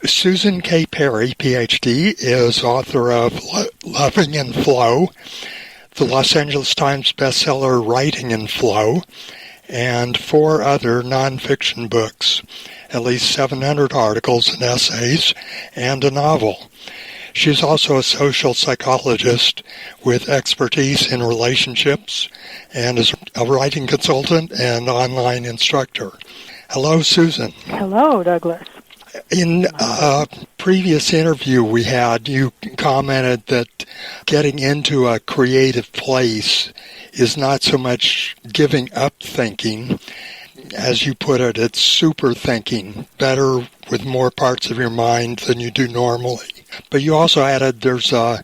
Susan K. Perry, Ph.D., is author of Loving in Flow, the Los Angeles Times Bestseller Writing in Flow, and 4 other nonfiction books, at least 700 articles and essays, and a novel. She's also a social psychologist with expertise in relationships and is a writing consultant and online instructor. Hello, Susan. Hello, Douglas. In a previous interview we had, you commented that getting into a creative place is not so much giving up thinking. As you put it, it's super thinking, better with more parts of your mind than you do normally. But you also added there's a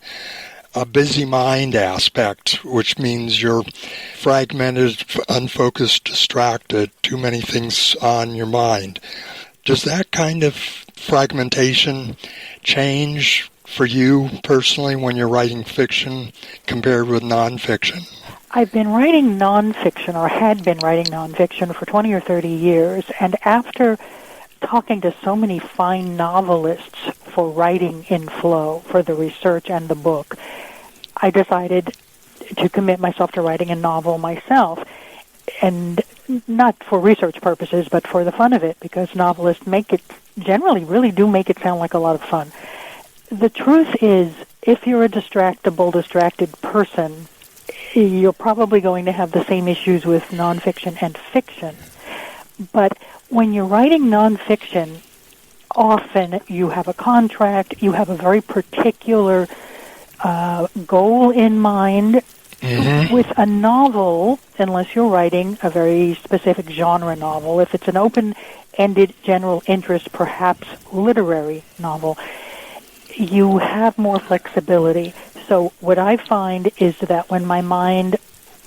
busy mind aspect, which means you're fragmented, unfocused, distracted, too many things on your mind. Does that kind of fragmentation change for you personally when you're writing fiction compared with nonfiction? I've been writing nonfiction, or had been writing nonfiction, for 20 or 30 years, and after talking to so many fine novelists for writing in flow, for the research and the book, I decided to commit myself to writing a novel myself. And not for research purposes, but for the fun of it, because novelists really do make it sound like a lot of fun. The truth is, if you're a distracted person, you're probably going to have the same issues with nonfiction and fiction. But when you're writing nonfiction, often you have a contract, you have a very particular goal in mind. Mm-hmm. With a novel, unless you're writing a very specific genre novel, if it's an open-ended general interest, perhaps literary novel, you have more flexibility. So what I find is that when my mind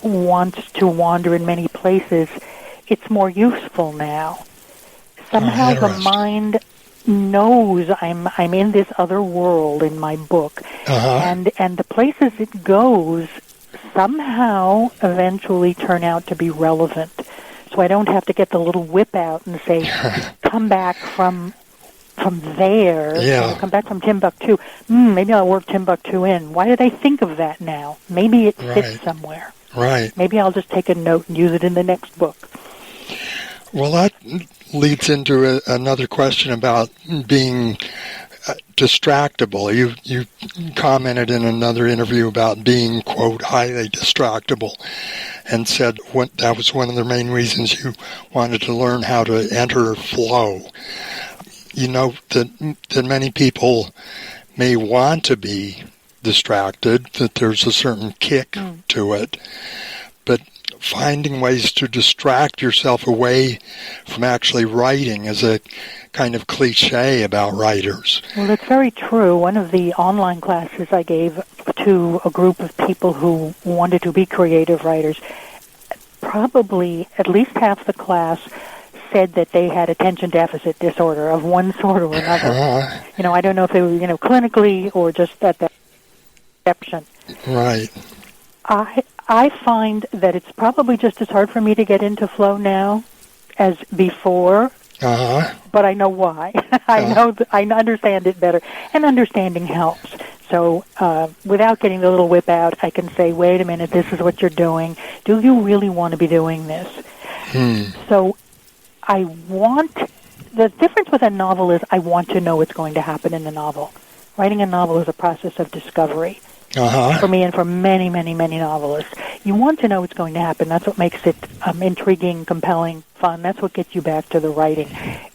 wants to wander in many places, it's more useful now. Somehow the mind knows I'm in this other world in my book, and the places it goes somehow eventually turn out to be relevant. So I don't have to get the little whip out and say, come back from there, come back from Timbuktu. Maybe I'll work Timbuktu in. Why did I think of that now? Maybe it fits somewhere. Right. Maybe I'll just take a note and use it in the next book. Well, that leads into another question about being distractible. You commented in another interview about being, quote, highly distractible, and said that was one of the main reasons you wanted to learn how to enter flow. You know that many people may want to be distracted, that there's a certain kick to it, but finding ways to distract yourself away from actually writing is a kind of cliche about writers. Well, it's very true. One of the online classes I gave to a group of people who wanted to be creative writers, probably at least half the class said that they had attention deficit disorder of one sort or another. I don't know if they were, clinically or just at that perception. Right. I find that it's probably just as hard for me to get into flow now as before, but I know why. I understand it better, and understanding helps. So without getting the little whip out, I can say, wait a minute, this is what you're doing. Do you really want to be doing this? So the difference with a novel is I want to know what's going to happen in the novel. Writing a novel is a process of discovery. For me and for many, many, many novelists. You want to know what's going to happen. That's what makes it intriguing, compelling, fun. That's what gets you back to the writing.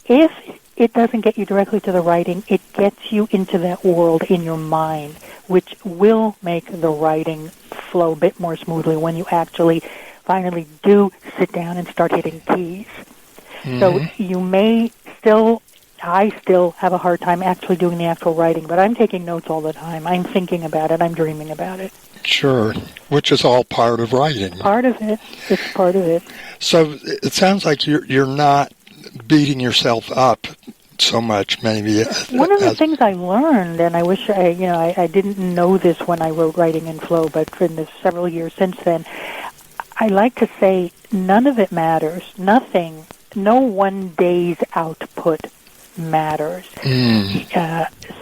If it doesn't get you directly to the writing, it gets you into that world in your mind, which will make the writing flow a bit more smoothly when you actually finally do sit down and start hitting keys. So you may I still have a hard time actually doing the actual writing, but I'm taking notes all the time. I'm thinking about it. I'm dreaming about it. Sure, which is all part of writing. Part of it. It's part of it. So it sounds like you're not beating yourself up so much, maybe. One of the things I learned, and I wish I didn't know this when I wrote Writing in Flow, but in the several years since then, I like to say none of it matters. Nothing. No one day's output matters.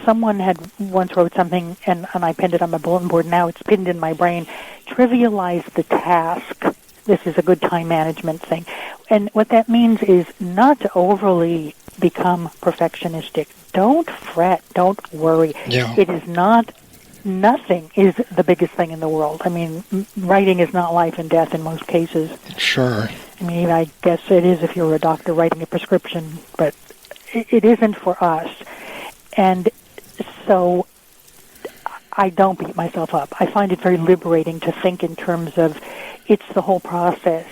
Someone had once wrote something, and I pinned it on my bulletin board. Now it's pinned in my brain. Trivialize the task. This is a good time management thing. And what that means is not to overly become perfectionistic. Don't fret. Don't worry. Yeah. It is not, nothing is the biggest thing in the world. I mean, writing is not life and death in most cases. Sure. I mean, I guess it is if you're a doctor writing a prescription, but it isn't for us. And so I don't beat myself up. I find it very liberating to think in terms of it's the whole process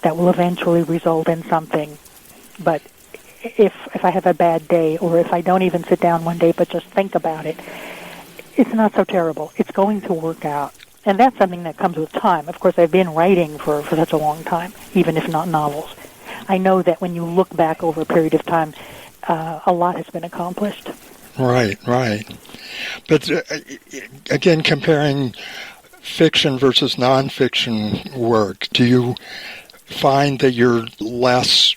that will eventually result in something. But if I have a bad day, or if I don't even sit down one day but just think about it, it's not so terrible. It's going to work out. And that's something that comes with time. Of course, I've been writing for such a long time, even if not novels. I know that when you look back over a period of time, a lot has been accomplished. Right. But again, comparing fiction versus nonfiction work, do you find that you're less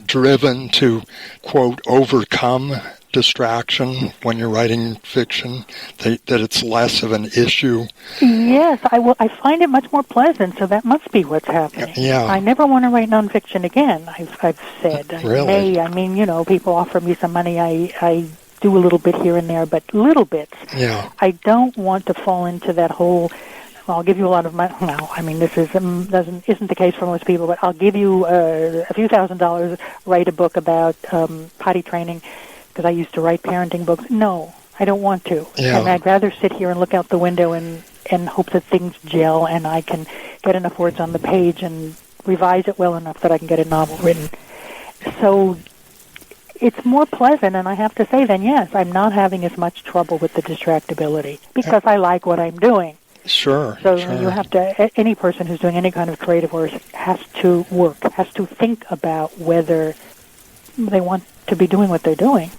driven to, quote, overcome distraction when you're writing fiction, that it's less of an issue? Yes, I find it much more pleasant, so that must be what's happening. Yeah. I never want to write nonfiction again, I've said. Really? I mean, people offer me some money, I do a little bit here and there, but little bits. Yeah. I don't want to fall into that whole, I'll give you a lot of money. No, I mean, this isn't the case for most people, but I'll give you a few $1,000s, write a book about potty training, because I used to write parenting books. No, I don't want to. Yeah. And I'd rather sit here and look out the window and hope that things gel and I can get enough words on the page and revise it well enough that I can get a novel written. So it's more pleasant, and I have to say then, yes, I'm not having as much trouble with the distractibility because I like what I'm doing. Sure. So sure. you have to, any person who's doing any kind of creative work has to think about whether they want to be doing what they're doing.